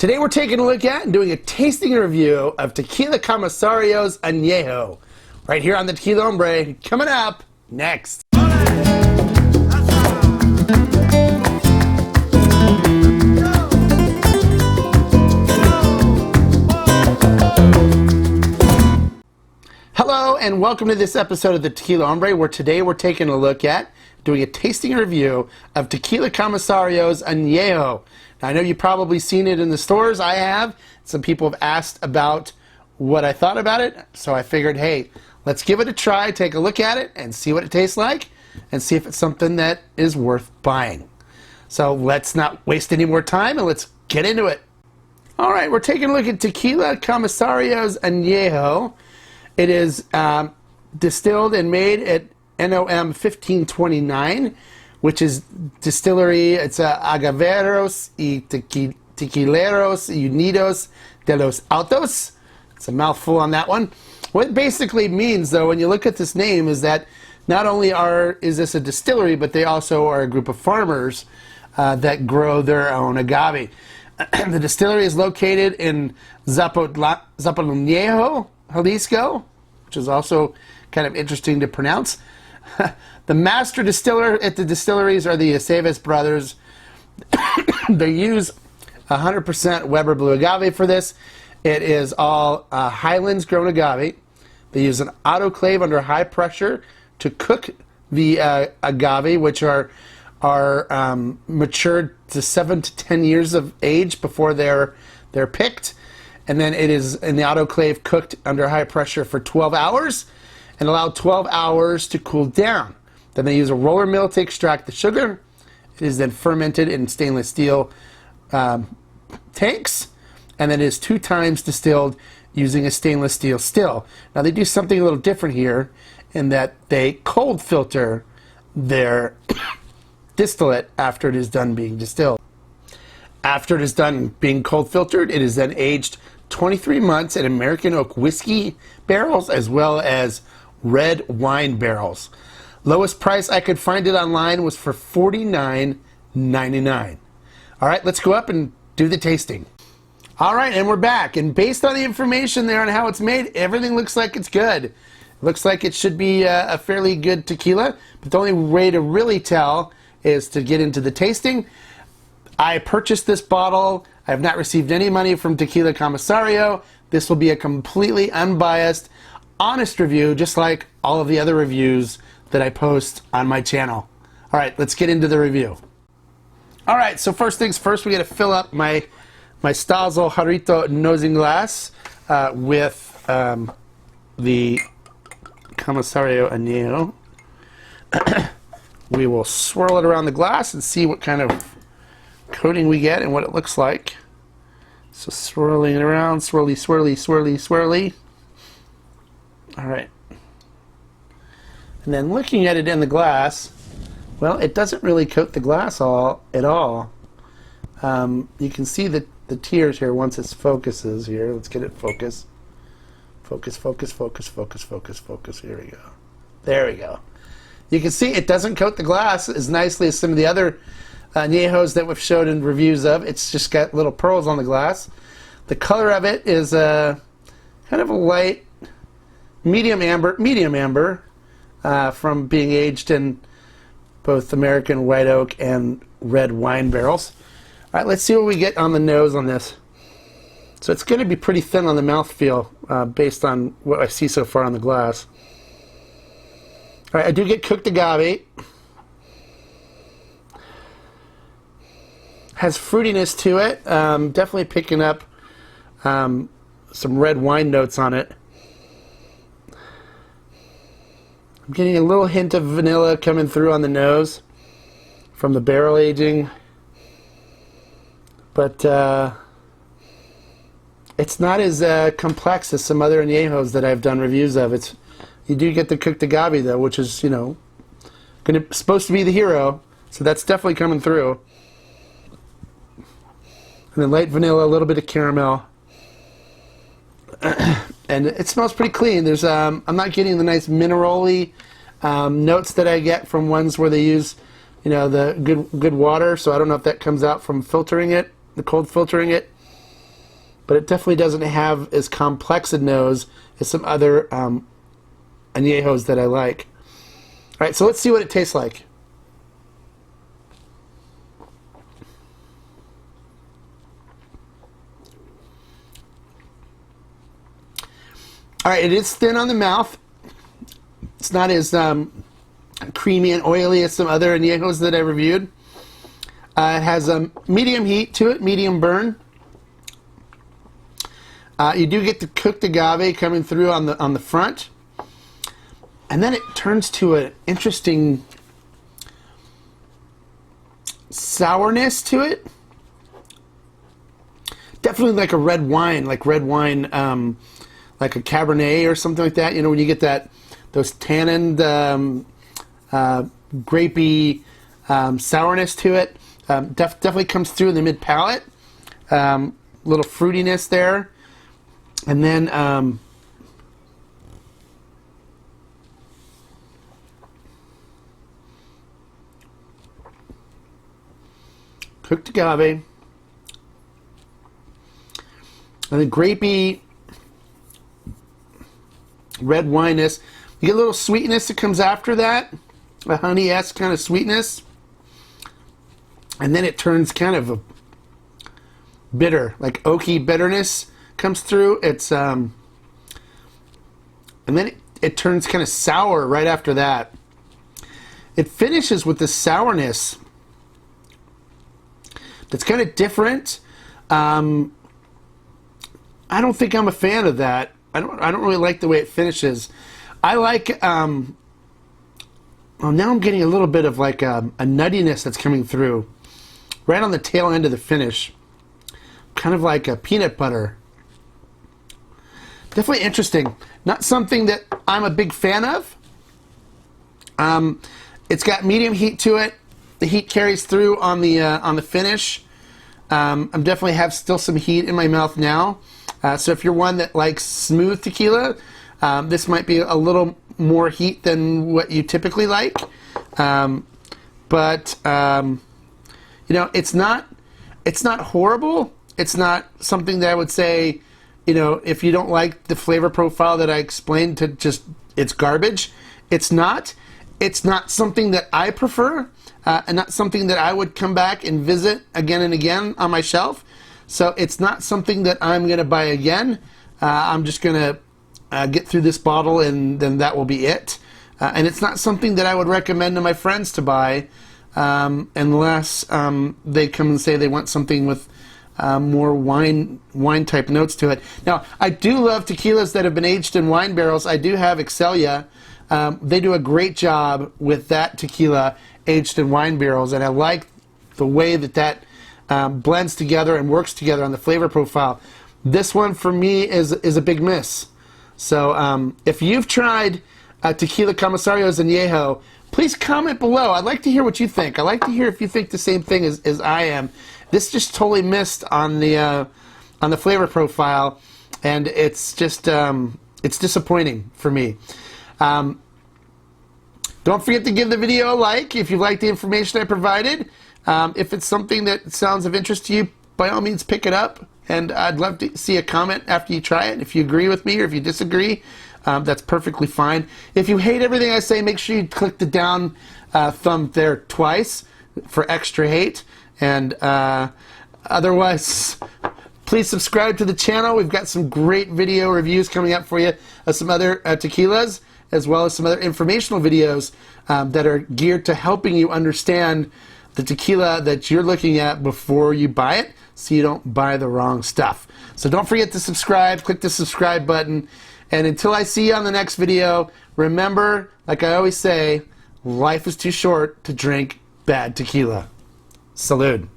Today we're taking a look at and doing a tasting review of Tequila Comisario Anejo, right here on the Tequila Hombre, coming up next. Hello and welcome to this episode of the Tequila Hombre, where today we're taking a look at doing a tasting review of Tequila Comisario Anejo. Now, I know you've probably seen it in the stores. I have. Some people have asked about what I thought about it, so I figured, hey, let's give it a try, take a look at it, and see what it tastes like, and see if it's something that is worth buying. So let's not waste any more time, and let's get into it. All right, we're taking a look at Tequila Comisario Anejo. It is distilled and made at NOM 1529, which is distillery. It's Agaveros y Tequileros Unidos de los Altos. It's a mouthful on that one. What it basically means, though, when you look at this name, is that not only is this a distillery, but they also are a group of farmers that grow their own agave. The distillery is located in Zapotlanejo, Jalisco, which is also kind of interesting to pronounce. The master distiller at the distilleries are the Aceves brothers. They use 100% Weber Blue agave for this. It is all Highlands grown agave. They use an autoclave under high pressure to cook the agave, which are matured to 7 to 10 years of age before they're picked. And then it is in the autoclave cooked under high pressure for 12 hours and allowed 12 hours to cool down. Then they use a roller mill to extract the sugar. It is then fermented in stainless steel tanks, and then it is 2 times distilled using a stainless steel still. Now they do something a little different here in that they cold filter their distillate after it is done being distilled. After it is done being cold filtered, it is then aged 23 months in American oak whiskey barrels as well as red wine barrels. Lowest price I could find it online was for $49.99. All right, let's go up and do the tasting. All right, and we're back. And based on the information there on how it's made, everything looks like it's good. It looks like it should be a fairly good tequila, but the only way to really tell is to get into the tasting. I purchased this bottle. I have not received any money from Tequila Comisario. This will be a completely unbiased, honest review, just like all of the other reviews that I post on my channel. All right, let's get into the review. All right, so first things first, we got to fill up my Stazel Jarrito nosing glass with the Comisario Anejo. We will swirl it around the glass and see what kind of coating we get and what it looks like. So swirling it around, swirly, swirly, swirly, swirly. All right. And then looking at it in the glass, well, it doesn't really coat the glass at all. You can see the tears here once it focuses here. Let's get it focused. Focus, focus, focus, focus, focus, focus. Here we go. There we go. You can see it doesn't coat the glass as nicely as some of the other añejos that we've showed in reviews of. It's just got little pearls on the glass. The color of it is kind of a light, medium amber from being aged in both American white oak and red wine barrels. All right, let's see what we get on the nose on this. So it's going to be pretty thin on the mouthfeel based on what I see so far on the glass. All right, I do get cooked agave. Has fruitiness to it. Definitely picking up some red wine notes on it. I'm getting a little hint of vanilla coming through on the nose from the barrel aging. But it's not as complex as some other añejos that I've done reviews of. You do get the cooked agave, though, which is, supposed to be the hero. So that's definitely coming through. And then light vanilla, a little bit of caramel. And it smells pretty clean. There's I'm not getting the nice mineral-y notes that I get from ones where they use, the good water. So I don't know if that comes out from filtering it, the cold filtering it. but it definitely doesn't have as complex a nose as some other añejos that I like. All right, so let's see what it tastes like. All right, it is thin on the mouth. It's not as creamy and oily as some other añejos that I reviewed. It has a medium heat to it, medium burn. You do get the cooked agave coming through on the front, and then it turns to an interesting sourness to it. Definitely like a red wine, like a Cabernet or something like that. You know, when you get those tannins, grapey sourness to it. Definitely comes through in the mid palate. Little fruitiness there, and then cooked agave, and then grapey red wineness. You get a little sweetness that comes after that, a honey-esque kind of sweetness, and then it turns kind of a bitter, like oaky bitterness comes through. It's and then it turns kind of sour right after that. It finishes with this sourness that's kind of different. I don't think I'm a fan of that. I don't really like the way it finishes. I like, well, now I'm getting a little bit of like a nuttiness that's coming through right on the tail end of the finish. Kind of like a peanut butter. Definitely interesting. Not something that I'm a big fan of. It's got medium heat to it. The heat carries through on the finish. I'm definitely have still some heat in my mouth now. So if you're one that likes smooth tequila, this might be a little more heat than what you typically like. But you know, it's not horrible. It's not something that I would say, you know, if you don't like the flavor profile that I explained, to just it's garbage. It's not something that I prefer, and not something that I would come back and visit again and again on my shelf. So it's not something that I'm going to buy again. I'm just going to get through this bottle, and then that will be it. And it's not something that I would recommend to my friends to buy, unless they come and say they want something with more wine type notes to it. Now, I do love tequilas that have been aged in wine barrels. I do have Excelia. They do a great job with that tequila aged in wine barrels, and I like the way that blends together and works together on the flavor profile. This one for me is a big miss. So if you've tried Tequila Comisario Anejo, please comment below. I'd like to hear what you think. I'd like to hear if you think the same thing as I am. This just totally missed on the flavor profile, and it's just it's disappointing for me. Don't forget to give the video a like if you like the information I provided. If it's something that sounds of interest to you, by all means pick it up, and I'd love to see a comment after you try it. If you agree with me or if you disagree, that's perfectly fine. If you hate everything I say, make sure you click the down thumb there twice for extra hate. And otherwise, please subscribe to the channel. We've got some great video reviews coming up for you of some other tequilas, as well as some other informational videos that are geared to helping you understand the tequila that you're looking at before you buy it, so you don't buy the wrong stuff. So don't forget to subscribe, click the subscribe button, and until I see you on the next video, remember, like I always say, life is too short to drink bad tequila. Salud.